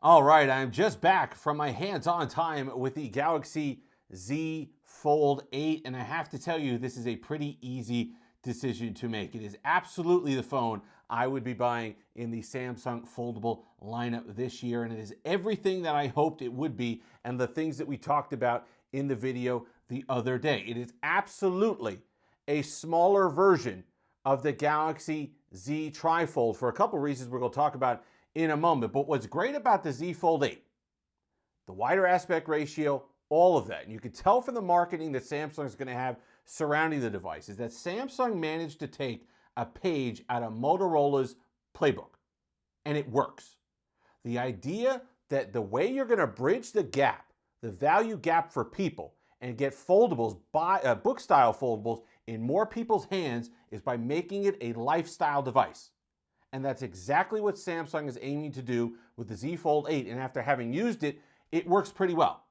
All right, I'm just back from my hands-on time with the Galaxy Z Fold 8, and I have to tell you, this is a pretty easy decision to make. It is absolutely the phone I would be buying in the Samsung foldable lineup this year, and it is everything that I hoped it would be and the things that we talked about in the video the other day. It is absolutely a smaller version of the Galaxy Z TriFold for a couple reasons we're going to talk about in a moment. But what's great about the Z Fold 8, the wider aspect ratio, all of that, and you can tell from the marketing that Samsung is going to have surrounding the device, is that Samsung managed to take a page out of Motorola's playbook, and it works. The idea that the way you're going to bridge the gap, the value gap for people, and get foldables, book style foldables in more people's hands is by making it a lifestyle device. And that's exactly what Samsung is aiming to do with the Z Fold 8. And after having used it, it works pretty well.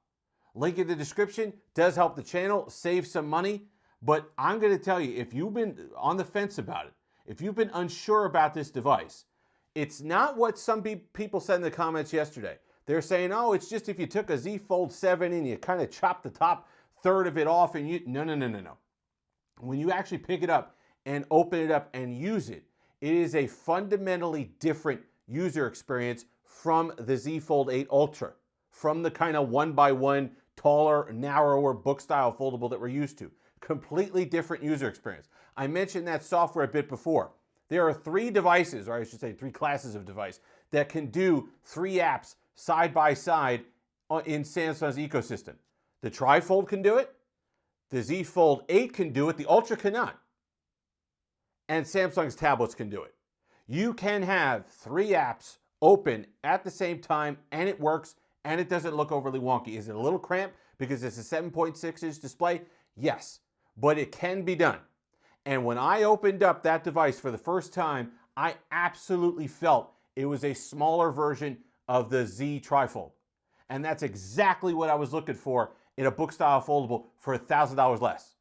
Link in the description does help the channel save some money. But I'm going to tell you, if you've been on the fence about it, if you've been unsure about this device, it's not what some people said in the comments yesterday. They're saying, oh, it's just if you took a Z Fold 7 and you kind of chopped the top third of it off and you... No. When you actually pick it up and open it up and use it, it is a fundamentally different user experience from the Z Fold 8 Ultra, from the kind of one-by-one, taller, narrower book style foldable that we're used to. Completely different user experience. I mentioned that software a bit before. There are three devices, or I should say three classes of device, that can do three apps side by side in Samsung's ecosystem. The TriFold can do it, the Z Fold 8 can do it, the Ultra cannot. And Samsung's tablets can do it. You can have three apps open at the same time and it works and it doesn't look overly wonky. Is it a little cramped because it's a 7.6-inch display? Yes, but it can be done. And when I opened up that device for the first time, I absolutely felt it was a smaller version of the Z TriFold. And that's exactly what I was looking for in a book style foldable for $1,000 less.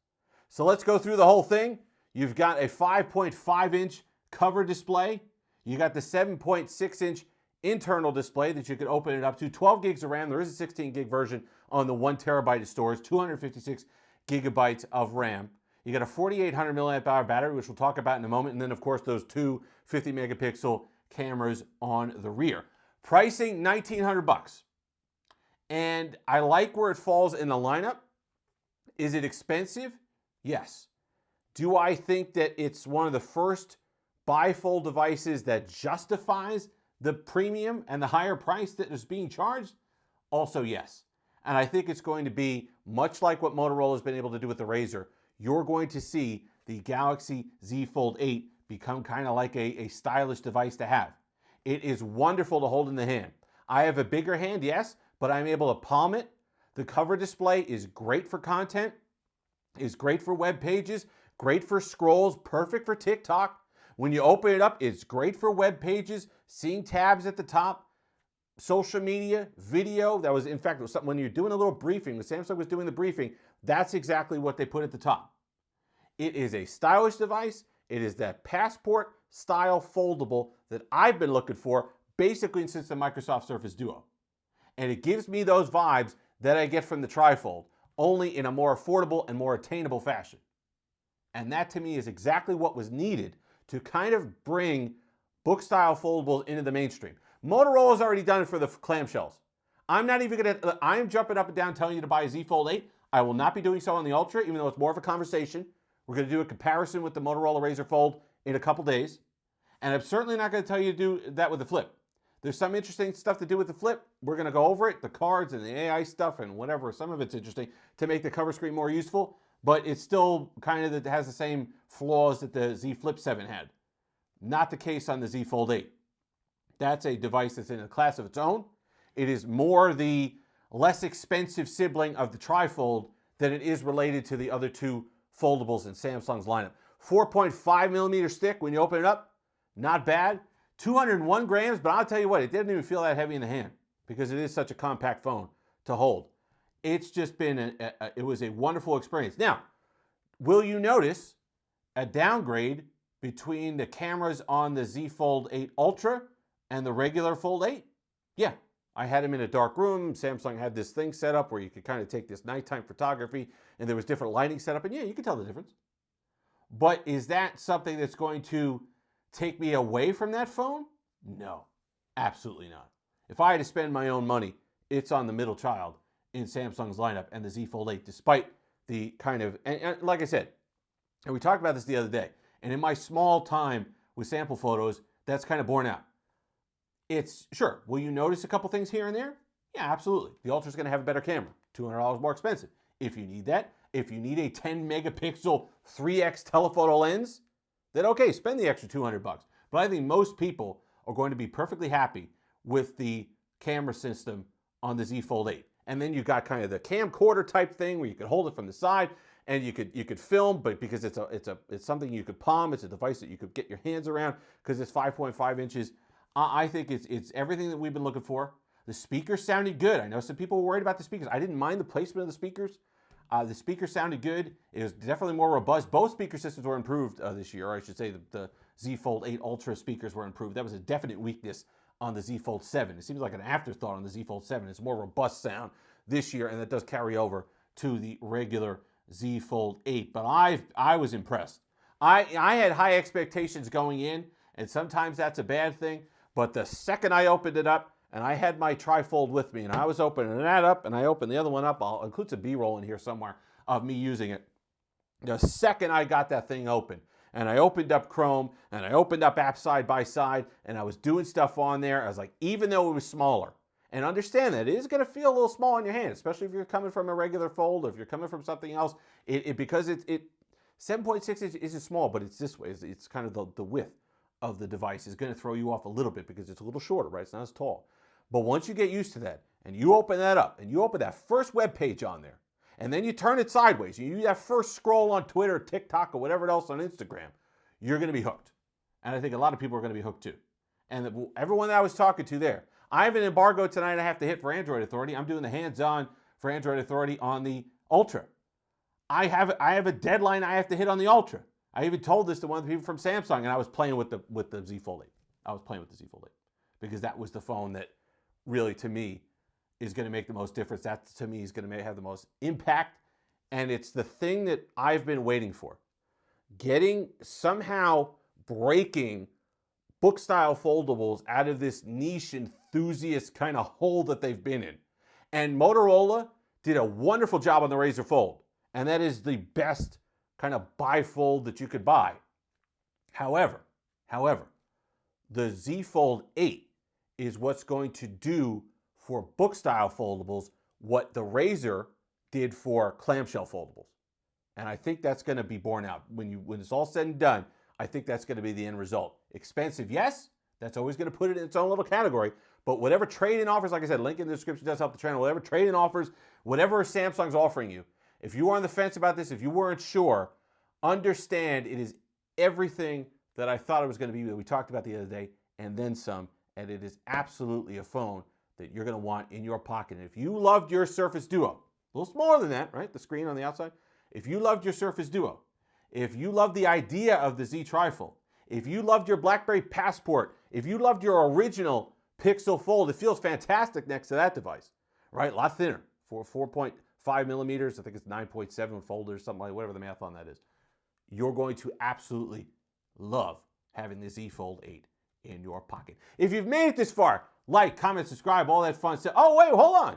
So let's go through the whole thing. You've got a 5.5-inch cover display. You got the 7.6-inch internal display that you can open it up to. 12 gigs of RAM. There is a 16 gig version on the 1 terabyte of storage, 256 gigabytes of RAM. You got a 4,800 milliamp hour battery, which we'll talk about in a moment. And then, of course, those two 50 megapixel cameras on the rear. Pricing, $1,900. And I like where it falls in the lineup. Is it expensive? Yes. Do I think that it's one of the first bifold devices that justifies the premium and the higher price that is being charged? Also, yes. And I think it's going to be much like what Motorola has been able to do with the Razr. You're going to see the Galaxy Z Fold 8 become kind of like a stylish device to have. It is wonderful to hold in the hand. I have a bigger hand, yes, but I'm able to palm it. The cover display is great for content, is great for web pages, great for scrolls, perfect for TikTok. When you open it up, it's great for web pages, seeing tabs at the top, social media, video. That was, in fact, when you're doing a little briefing, when Samsung was doing the briefing, that's exactly what they put at the top. It is a stylish device. It is that passport style foldable that I've been looking for basically since the Microsoft Surface Duo. And it gives me those vibes that I get from the TriFold, only in a more affordable and more attainable fashion. And that to me is exactly what was needed to kind of bring book style foldables into the mainstream. Motorola's already done it for the clamshells. I'm jumping up and down telling you to buy a Z Fold 8. I will not be doing so on the Ultra, even though it's more of a conversation. We're going to do a comparison with the Motorola Razr Fold in a couple days. And I'm certainly not going to tell you to do that with the Flip. There's some interesting stuff to do with the Flip. We're going to go over it, the cards and the AI stuff and whatever. Some of it's interesting to make the cover screen more useful, but it's still kind of has the same flaws that the Z Flip 7 had. Not the case on the Z Fold 8. That's a device that's in a class of its own. It is more the less expensive sibling of the TriFold than it is related to the other two foldables in Samsung's lineup. 4.5 millimeter stick when you open it up, not bad. 201 grams, but I'll tell you what, it didn't even feel that heavy in the hand because it is such a compact phone to hold. It's just been, it was a wonderful experience. Now, will you notice a downgrade between the cameras on the Z Fold 8 Ultra and the regular Fold 8? Yeah, I had them in a dark room. Samsung had this thing set up where you could kind of take this nighttime photography, and there was different lighting set up, and yeah, you can tell the difference. But is that something that's going to take me away from that phone? No, absolutely not. If I had to spend my own money, it's on the middle child in Samsung's lineup and the Z Fold 8, despite the kind of, and like I said, and we talked about this the other day, and in my small time with sample photos, that's kind of borne out. It's, sure, will you notice a couple things here and there? Yeah, absolutely. The Ultra's going to have a better camera, $200 more expensive. If you need that, if you need a 10 megapixel 3x telephoto lens, then okay, spend the extra $200. But I think most people are going to be perfectly happy with the camera system on the Z Fold 8. And then you've got kind of the camcorder type thing where you could hold it from the side and you could film, but because it's something you could palm, it's a device that you could get your hands around because it's 5.5 inches. I think it's everything that we've been looking for. The speakers sounded good. I know some people were worried about the speakers. I didn't mind the placement of the speakers. The speakers sounded good. It was definitely more robust. Both speaker systems were improved this year. Or I should say the Z Fold 8 Ultra speakers were improved. That was a definite weakness on the Z Fold 7. It seems like an afterthought on the Z Fold 7. It's more robust sound this year, and that does carry over to the regular Z Fold 8. But I was impressed. I had high expectations going in, and sometimes that's a bad thing. But the second I opened it up, and I had my TriFold with me, and I was opening that up, and I opened the other one up. I'll include some B-roll in here somewhere of me using it. The second I got that thing open, and I opened up Chrome, and I opened up apps side by side, and I was doing stuff on there, I was like, even though it was smaller, and understand that it is going to feel a little small in your hand, especially if you're coming from a regular fold, or if you're coming from something else, because 7.6 inches isn't small, but it's this way. It's kind of the width of the device is going to throw you off a little bit because it's a little shorter, right? It's not as tall. But once you get used to that, and you open that up, and you open that first web page on there, and then you turn it sideways, you do that first scroll on Twitter, TikTok, or whatever else on Instagram, you're going to be hooked. And I think a lot of people are going to be hooked too. And everyone that I was talking to there, I have an embargo tonight I have to hit for Android Authority. I'm doing the hands-on for Android Authority on the Ultra. I have a deadline I have to hit on the Ultra. I even told this to one of the people from Samsung, and I was playing with the Z Fold 8. I was playing with the Z Fold 8 because that was the phone that really, to me, is going to make the most difference. That, to me, is going to have the most impact, and it's the thing that I've been waiting for. Somehow breaking book-style foldables out of this niche enthusiast kind of hole that they've been in. And Motorola did a wonderful job on the Razr Fold, and that is the best kind of bifold that you could buy. However, the Z Fold 8 is what's going to do for book-style foldables what the Razr did for clamshell foldables. And I think that's going to be borne out. When it's all said and done, I think that's going to be the end result. Expensive, yes. That's always going to put it in its own little category. But whatever trade-in offers, like I said, link in the description does help the channel. Whatever trade-in offers, whatever Samsung's offering you, if you are on the fence about this, if you weren't sure, understand it is everything that I thought it was going to be that we talked about the other day, and then some. And it is absolutely a phone that you're going to want in your pocket. And if you loved your Surface Duo, a little smaller than that, right? The screen on the outside. If you loved your Surface Duo, if you loved the idea of the Z TriFold, if you loved your BlackBerry Passport, if you loved your original Pixel Fold, it feels fantastic next to that device, right? A lot thinner, for 4.5 millimeters. I think it's 9.7 folders, something like whatever the math on that is. You're going to absolutely love having the Z Fold 8 in your pocket. If you've made it this far, like, comment, subscribe, all that fun stuff. Oh, wait, hold on.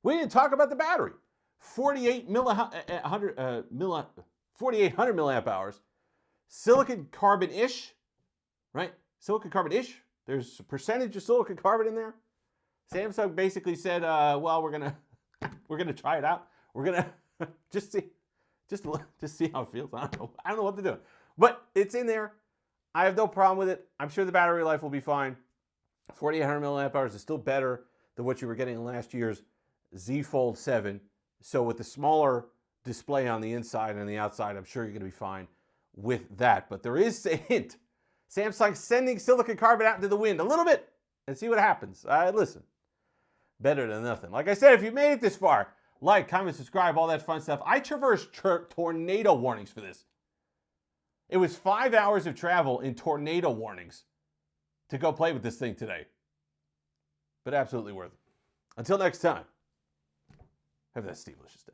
We didn't talk about the battery. 4,800 milliamp hours. Silicon carbon-ish, right? Silicon carbon-ish. There's a percentage of silicon carbon in there. Samsung basically said, well, we're gonna try it out. We're gonna just see how it feels. I don't know what to do. But it's in there. I have no problem with it. I'm sure the battery life will be fine. 4,800 milliamp hours is still better than what you were getting in last year's Z Fold 7. So with the smaller display on the inside and the outside, I'm sure you're going to be fine with that. But there is a hint. Samsung sending silicon carbon out into the wind a little bit and see what happens. Listen, better than nothing. Like I said, if you made it this far, like, comment, subscribe, all that fun stuff. I traversed tornado warnings for this. It was 5 hours of travel in tornado warnings to go play with this thing today. but absolutely worth it. Until next time, have that Steve-licious day.